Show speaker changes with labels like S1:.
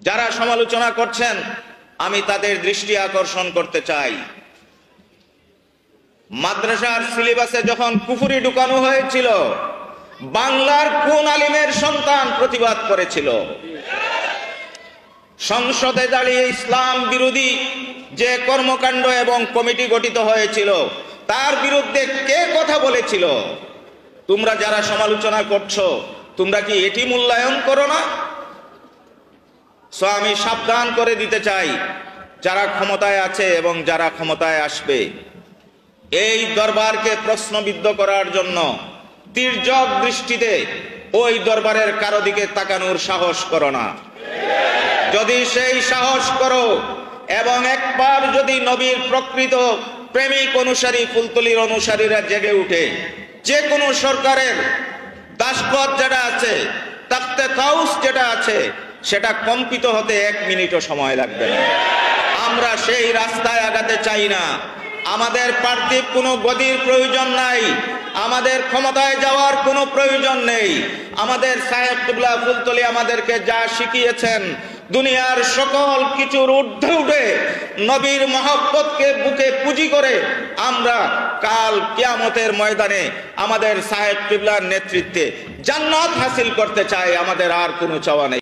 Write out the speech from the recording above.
S1: যারা সমালোচনা করছেন আমি তাদের দৃষ্টি আকর্ষণ করতে চাই, মাদ্রাসার সিলেবাসে যখন কুফরি ঢুকানো হয়েছিল, বাংলার কোন আলিমের সন্তান প্রতিবাদ করেছিল? সংসদে দাঁড়িয়ে ইসলাম বিরোধী যে কর্মকাণ্ড এবং কমিটি গঠিত হয়েছিল তার বিরুদ্ধে কে কথা বলেছিল? তোমরা যারা সমালোচনা করছো, তোমরা কি এটি মূল্যায়ন করো না? আমি সাবধান করে দিতে চাই, যারা ক্ষমতায় আছে এবং যারা ক্ষমতায় আসবে, এই দরবারকে প্রশ্নবিদ্ধ করার জন্য তির্যক দৃষ্টিতে ওই দরবারের কারো দিকে তাকানোর সাহস করো না। যদি সেই সাহস করো এবং একবার যদি নবীর প্রকৃত প্রেমিক অনুসারী ফুলতলির অনুসারীরা জেগে উঠে, যে কোনো সরকারের দাসগত যেটা আছে, তাখতে তাউস যেটা আছে, সেটা কম্পিত হতে 1 মিনিটও সময় লাগবে না। আমরা সেই রাস্তায় আগাতে চাই না। আমাদের পার্থিব কোনো গদির প্রয়োজন নাই, আমাদের ক্ষমতায় যাওয়ার কোনো প্রয়োজন নেই। আমাদের সাহেব কিবলা ফুলতলি আমাদেরকে যা শিখিয়েছেন, দুনিয়ার সকল কিছুর ঊর্ধ্বে উঠে নবীর মহব্বতকে বুকে পুঁজি করে আমরা কাল কিয়ামতের ময়দানে আমাদের সাহেব কিবলার নেতৃত্বে জান্নাত হাসিল করতে চাই। আমাদের আর কোনো চাওয়া নেই।